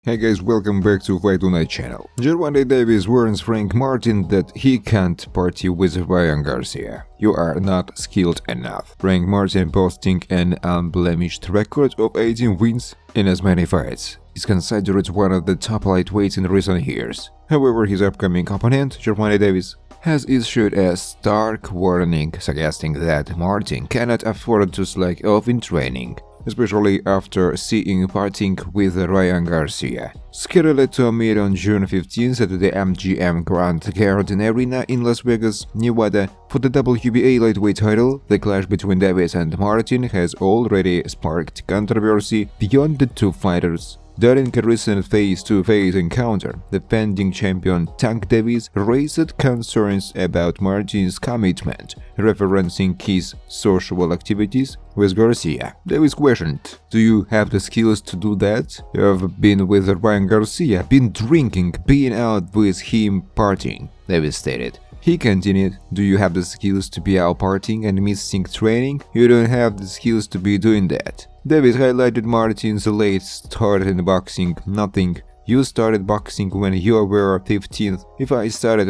Hey guys, welcome back to Fight Tonight channel. Gervonta Davis warns Frank Martin that he can't party with Ryan Garcia. You are not skilled enough. Frank Martin, posting an unblemished record of 18 wins in as many fights, is considered one of the top lightweights in recent years. However, his upcoming opponent, Gervonta Davis, has issued a stark warning suggesting that Martin cannot afford to slack off in training, especially after seeing parting with Ryan Garcia. Scheduled to meet on June 15th at the MGM Grand Garden Arena in Las Vegas, Nevada, for the WBA lightweight title, the clash between Davis and Martin has already sparked controversy beyond the two fighters. During a recent face-to-face encounter, defending champion Tank Davis raised concerns about Martin's commitment, referencing his social activities with Garcia. Davis questioned, "Do you have the skills to do that? You've been with Ryan Garcia, been drinking, being out with him partying," Davis stated. He continued, "Do you have the skills to be out partying and missing training? You don't have the skills to be doing that." Davis highlighted Martin's late start in boxing. "Nothing. You started boxing when you were 15. If I started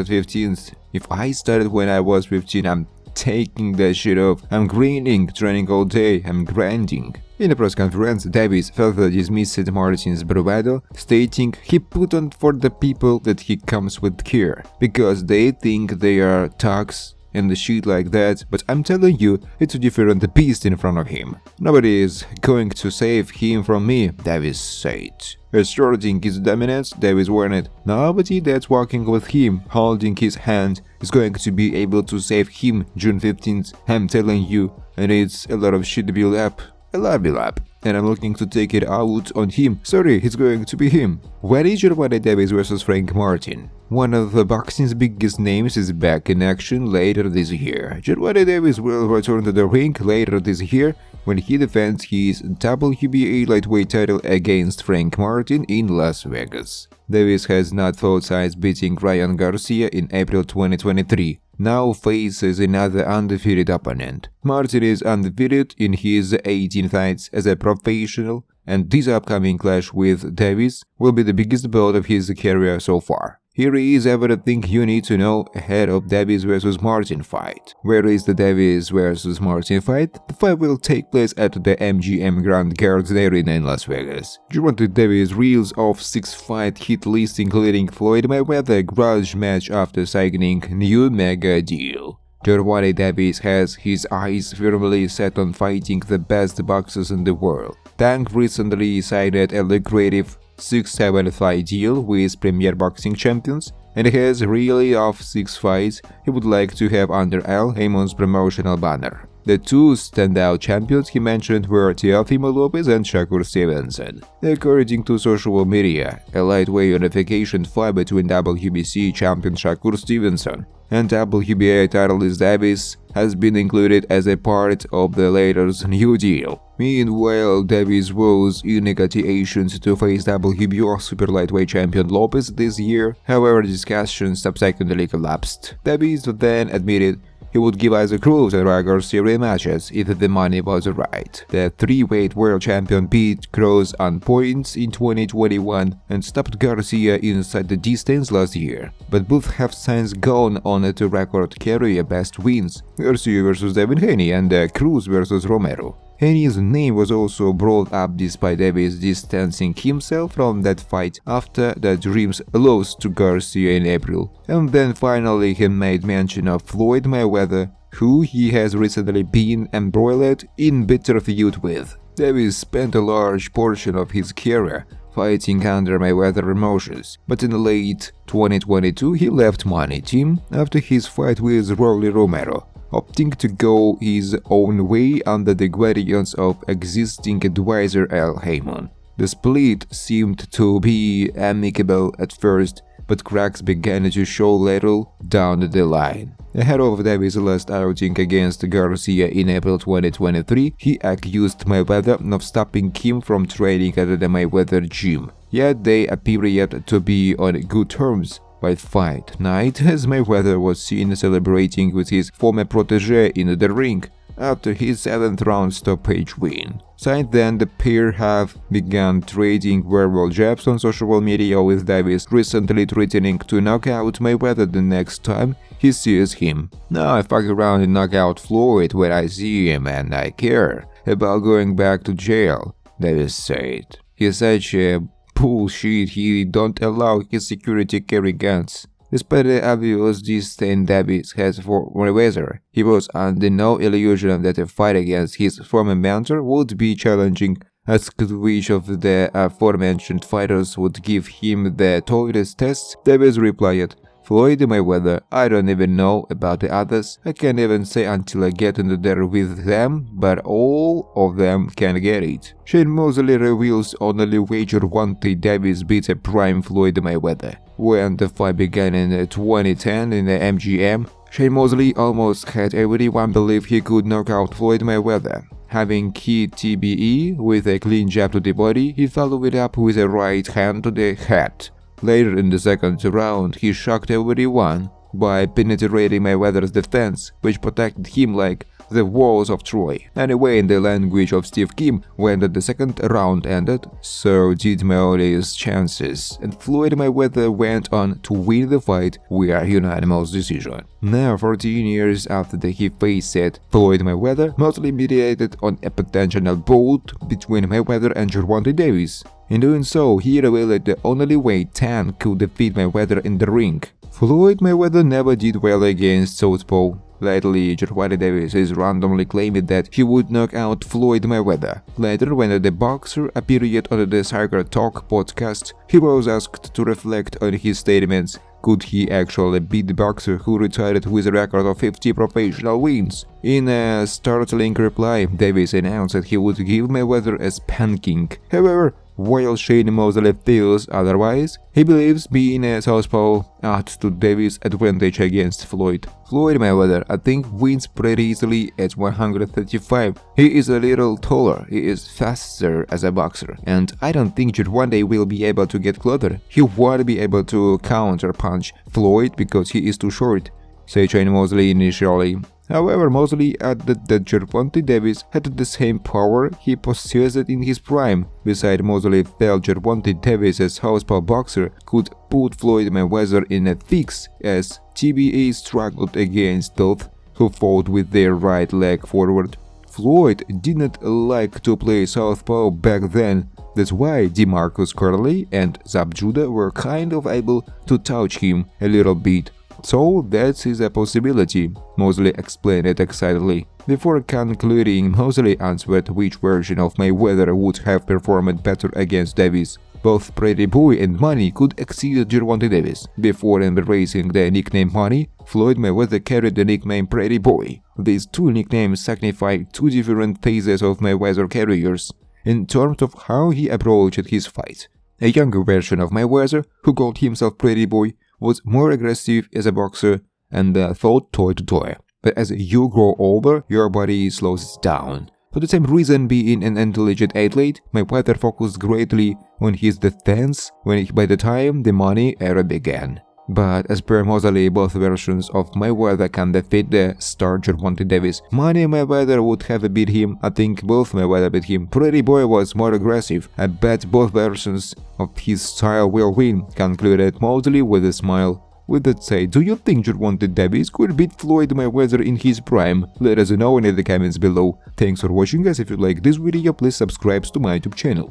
when I was 15, I'm taking that shit off. I'm grinding, training all day, I'm grinding." In a press conference, Davis further dismissed Martin's bravado, stating he put on for the people that he comes with care, because they think they are thugs and the shit like that, but I'm telling you, it's a different beast in front of him. "Nobody is going to save him from me," Davis said. Asserting his dominance, Davis warned, "Nobody that's walking with him, holding his hand, is going to be able to save him June 15th. I'm telling you, and it's a lot of shit build up. A lot build up. And I'm looking to take it out on him. Sorry, it's going to be him." When is Gervonta Davis vs Frank Martin? One of the boxing's biggest names is back in action later this year. Gervonta Davis will return to the ring later this year when he defends his WBA lightweight title against Frank Martin in Las Vegas. Davis has not fought since beating Ryan Garcia in April 2023. Now faces another undefeated opponent. Martin is undefeated in his 18 fights as a professional, and this upcoming clash with Davis will be the biggest bout of his career so far. Here is everything you need to know ahead of Davis vs Martin fight. Where is the Davis vs Martin fight? The fight will take place at the MGM Grand Garden Arena in Las Vegas. Gervonta Davis reels off 6-fight hit list, including Floyd Mayweather grudge match after signing new mega deal. Gervonta Davis has his eyes firmly set on fighting the best boxers in the world. Tank recently signed a lucrative 6-7 fight deal with Premier Boxing Champions and has really off 6 fights he would like to have under Al Haymon's promotional banner. The two standout champions he mentioned were Teofimo Lopez and Shakur Stevenson. According to social media, a lightweight unification fight between WBC champion Shakur Stevenson and WBA titleist Davis has been included as a part of the latter's new deal. Meanwhile, Davis was in negotiations to face WBO super lightweight champion Lopez this year. However, discussions subsequently collapsed. Davis then admitted he would give Isaac Cruz and Ryan Garcia rematches if the money was right. The 3-weight world champion beat Cruz on points in 2021 and stopped Garcia inside the distance last year, but both have since gone on to record career best wins: Garcia vs Devin Haney and Cruz vs Romero. Haney's name was also brought up despite Davis distancing himself from that fight after the Dreams lost to Garcia in April. And then finally he made mention of Floyd Mayweather, who he has recently been embroiled in bitter feud with. Davis spent a large portion of his career fighting under Mayweather promotions, but in late 2022 he left Money Team after his fight with Rolly Romero, opting to go his own way under the guidance of existing advisor Al Haymon. The split seemed to be amicable at first, but cracks began to show later down the line. Ahead of Davis' last outing against Garcia in April 2023, he accused Mayweather of stopping him from training at the Mayweather gym, yet they appeared to be on good terms. By fight night, as Mayweather was seen celebrating with his former protege in the ring, after his 7th round stoppage win. Since then, the pair have begun trading verbal jabs on social media, with Davis recently threatening to knock out Mayweather the next time he sees him. "Now I fuck around and knock out Floyd when I see him, and I care about going back to jail," Davis said. "He's such a bullshit, he don't allow his security carry guns." Despite the obvious disdain Davis has for Mayweather, he was under no illusion that a fight against his former mentor would be challenging. Asked which of the aforementioned fighters would give him the toughest tests, Davis replied, "Floyd Mayweather. I don't even know about the others. I can't even say until I get in there with them, but all of them can get it." Shane Mosley reveals only way Gervonta Davis beat a prime Floyd Mayweather. When the fight began in 2010 in the MGM, Shane Mosley almost had everyone believe he could knock out Floyd Mayweather. Having keyed TBE with a clean jab to the body, he followed it up with a right hand to the head. Later in the second round, he shocked everyone by penetrating Mayweather's defense, which protected him like the walls of Troy. Anyway, in the language of Steve Kim, when the second round ended, so did Mosley's chances, and Floyd Mayweather went on to win the fight via unanimous decision. Now, 14 years after he faced Floyd Mayweather, Mosley mediated on a potential bout between Mayweather and Gervonta Davis. In doing so, he revealed the only way Tank could defeat Mayweather in the ring. Floyd Mayweather never did well against Southpaw. Lately, Gervonta Davis is randomly claiming that he would knock out Floyd Mayweather. Later, when the boxer appeared on the Soccer Talk podcast, he was asked to reflect on his statements. Could he actually beat the boxer who retired with a record of 50 professional wins? In a startling reply, Davis announced that he would give Mayweather a spanking. However, while Shane Mosley feels otherwise, he believes being a southpaw adds to Davis' advantage against Floyd. Floyd Mayweather, I think, wins pretty easily at 135. He is a little taller, he is faster as a boxer, and I don't think Gervonta will be able to get closer. He won't be able to counter-punch Floyd because he is too short, said Shane Mosley initially. However, Mosley added that Gervonta Davis had the same power he possessed in his prime. Besides, Mosley felt Gervonta Davis, as southpaw boxer, could put Floyd Mayweather in a fix, as TBA struggled against those who fought with their right leg forward. Floyd didn't like to play southpaw back then. That's why DeMarcus Curley and Zab Judah were kind of able to touch him a little bit. So that is a possibility, Mosley explained it excitedly. Before concluding, Mosley answered which version of Mayweather would have performed better against Davis. Both Pretty Boy and Money could exceed Gervonta Davis. Before embracing the nickname Money, Floyd Mayweather carried the nickname Pretty Boy. These two nicknames signify two different phases of Mayweather careers in terms of how he approached his fight. A younger version of Mayweather, who called himself Pretty Boy, was more aggressive as a boxer and fought toe-to-toe. But as you grow older, your body slows down. For the same reason, being an intelligent athlete, Mayweather focused greatly on his defense by the time the Money era began. But as per Mosley, both versions of Mayweather can defeat the star Gervonta Davis. Money Mayweather would have beat him. I think both Mayweather beat him. Pretty Boy was more aggressive. I bet both versions of his style will win, concluded Mosley with a smile. With that said, do you think Gervonta Davis could beat Floyd Mayweather in his prime? Let us know in the comments below. Thanks for watching, guys. If you like this video, please subscribe to my YouTube channel.